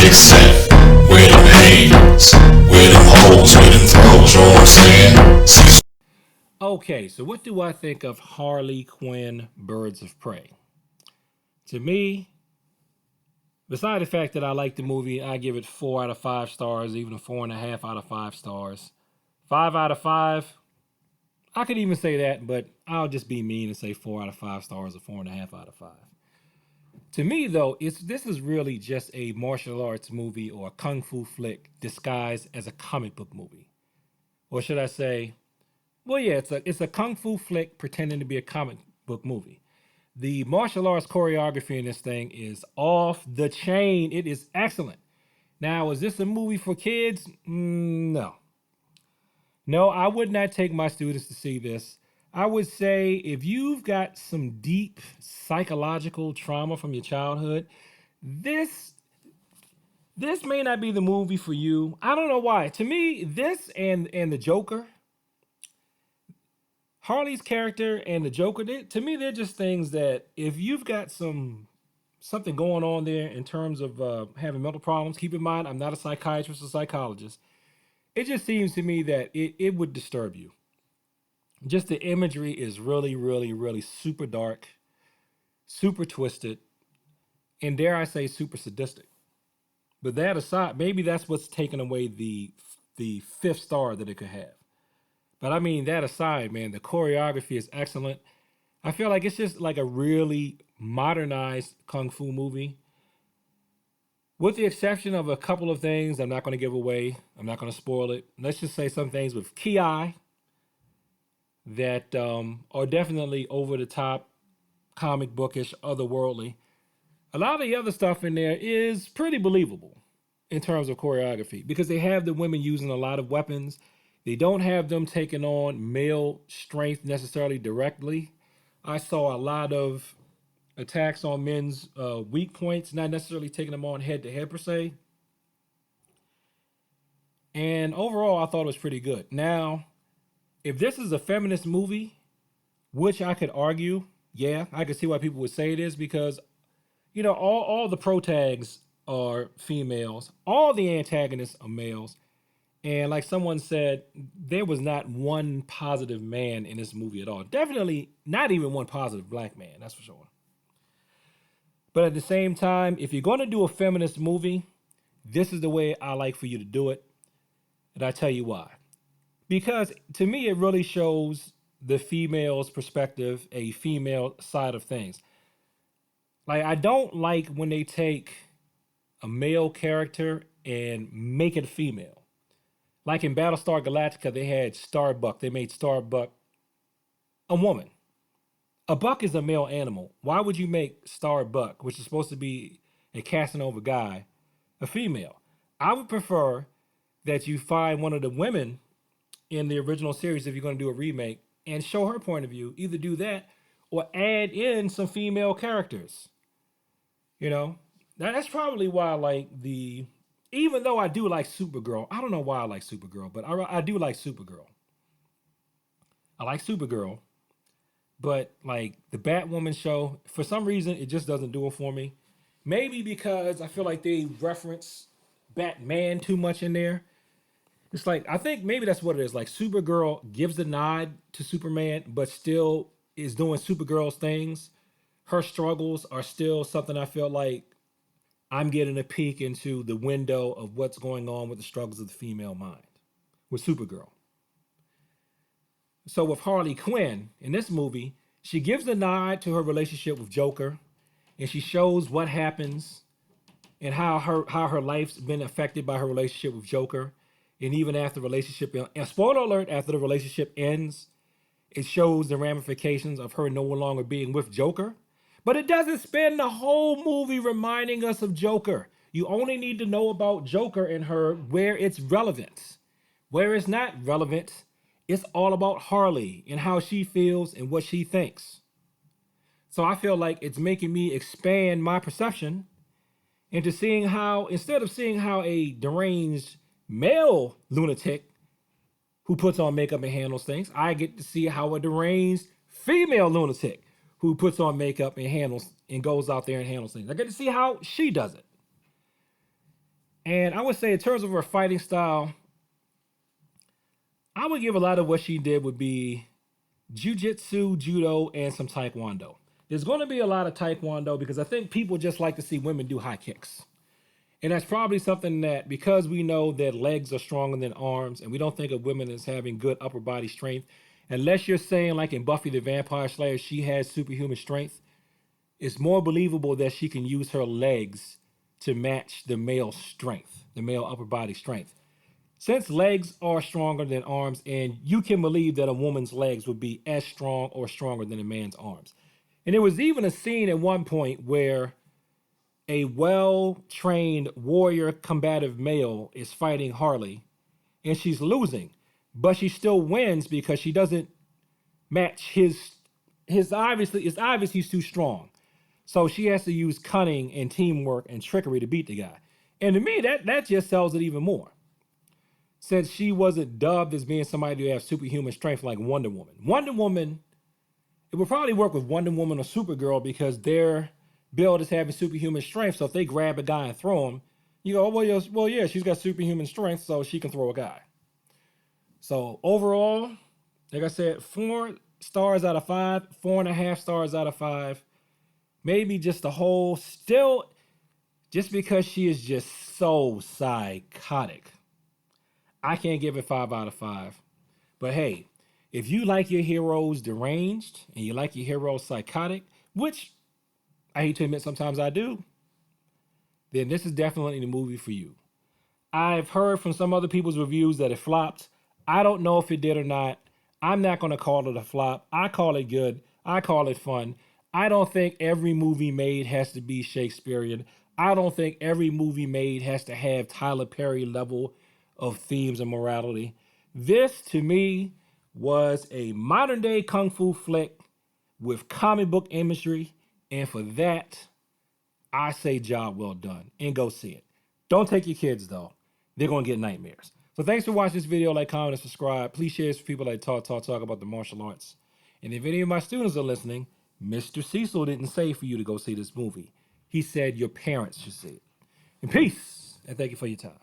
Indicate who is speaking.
Speaker 1: big set, where them hands, where them holes, where them throws, you know what I'm saying? Cecil.
Speaker 2: Okay, so what do I think of Harley Quinn Birds of Prey? To me, beside the fact that I like the movie, I give it 4 out of 5 stars, even a 4.5 out of 5 stars. 5 out of 5, I could even say that, but I'll just be mean and say 4 out of 5 stars or 4.5 out of 5. To me, though, this is really just a martial arts movie or a kung fu flick disguised as a comic book movie, or should I say, well, yeah, it's a kung fu flick pretending to be a comic book movie. The martial arts choreography in this thing is off the chain. It is excellent. Now, is this a movie for kids? No. No, I would not take my students to see this. I would say if you've got some deep psychological trauma from your childhood, this this may not be the movie for you. I don't know why. To me, this and the Joker, Harley's character and the Joker, to me, they're just things that if you've got something going on there in terms of having mental problems, keep in mind I'm not a psychiatrist or psychologist. It just seems to me that it would disturb you. Just the imagery is really, really, really super dark, super twisted, and dare I say, super sadistic. But that aside, maybe that's what's taken away the fifth star that it could have. But I mean, that aside, man, the choreography is excellent. I feel like it's just like a really modernized kung fu movie, with the exception of a couple of things I'm not going to give away. I'm not going to spoil it. Let's just say some things with Ki that are definitely over the top, comic bookish, otherworldly. A lot of the other stuff in there is pretty believable in terms of choreography because they have the women using a lot of weapons. They don't have them taking on male strength necessarily directly. I saw a lot of attacks on men's weak points, not necessarily taking them on head to head per se. And overall, I thought it was pretty good. Now, if this is a feminist movie, which I could argue, yeah, I could see why people would say it is because, all the protags are females, all the antagonists are males. And like someone said, there was not one positive man in this movie at all. Definitely not even one positive black man, that's for sure. But at the same time, if you're going to do a feminist movie, this is the way I like for you to do it. And I tell you why. Because to me, it really shows the female's perspective, a female side of things. Like, I don't like when they take a male character and make it female. Like in Battlestar Galactica, they had Starbuck. They made Starbuck a woman. A buck is a male animal. Why would you make Starbuck, which is supposed to be a Casanova guy, a female? I would prefer that you find one of the women in the original series if you're going to do a remake and show her point of view. Either do that or add in some female characters. You know, that's probably why I like the. Even though I do like Supergirl, I don't know why I like Supergirl, but I do like Supergirl. I like Supergirl, but like the Batwoman show, for some reason, it just doesn't do it for me. Maybe because I feel like they reference Batman too much in there. It's like I think maybe that's what it is. Like Supergirl gives a nod to Superman, but still is doing Supergirl's things. Her struggles are still something I feel like I'm getting a peek into the window of what's going on with the struggles of the female mind with Supergirl. So with Harley Quinn in this movie, she gives a nod to her relationship with Joker, and she shows what happens and how her life's been affected by her relationship with Joker. And even after the relationship, and spoiler alert, after the relationship ends, it shows the ramifications of her no longer being with Joker. But it doesn't spend the whole movie reminding us of Joker. You only need to know about Joker and her where it's relevant. Where it's not relevant, it's all about Harley and how she feels and what she thinks. So I feel like it's making me expand my perception into seeing how, instead of seeing how a deranged male lunatic who puts on makeup and handles things, I get to see how a deranged female lunatic who puts on makeup and handles and goes out there and handles things. I get to see how she does it. And I would say in terms of her fighting style, I would give a lot of what she did would be jujitsu, judo, and some taekwondo. There's going to be a lot of taekwondo because I think people just like to see women do high kicks. And that's probably something that, because we know that legs are stronger than arms, and we don't think of women as having good upper body strength, unless you're saying, like in Buffy the Vampire Slayer, she has superhuman strength, it's more believable that she can use her legs to match the male strength, the male upper body strength. Since legs are stronger than arms, and you can believe that a woman's legs would be as strong or stronger than a man's arms. And there was even a scene at one point where a well-trained warrior combative male is fighting Harley and she's losing, but she still wins because she doesn't match his obviously it's obvious he's too strong. So she has to use cunning and teamwork and trickery to beat the guy. And to me, that just sells it even more. Since she wasn't dubbed as being somebody who has superhuman strength like Wonder Woman. Wonder Woman, it would probably work with Wonder Woman or Supergirl because their build is having superhuman strength. So if they grab a guy and throw him, you go, well, yeah, she's got superhuman strength, so she can throw a guy. So overall, like I said, 4 stars out of 5, 4.5 stars out of 5. Maybe just the whole, still, just because she is just so psychotic, I can't give it 5 out of 5. But hey, if you like your heroes deranged and you like your heroes psychotic, which I hate to admit sometimes I do, then this is definitely the movie for you. I've heard from some other people's reviews that it flopped. I don't know if it did or not. I'm not going to call it a flop. I call it good. I call it fun. I don't think every movie made has to be Shakespearean. I don't think every movie made has to have Tyler Perry level of themes and morality. This, to me, was a modern day kung fu flick with comic book imagery. And for that, I say job well done. And go see it. Don't take your kids, though. They're going to get nightmares. So thanks for watching this video. Like, comment, and subscribe. Please share this with people that talk about the martial arts. And if any of my students are listening, Mr. Cecil didn't say for you to go see this movie. He said your parents should see it. And peace. And thank you for your time.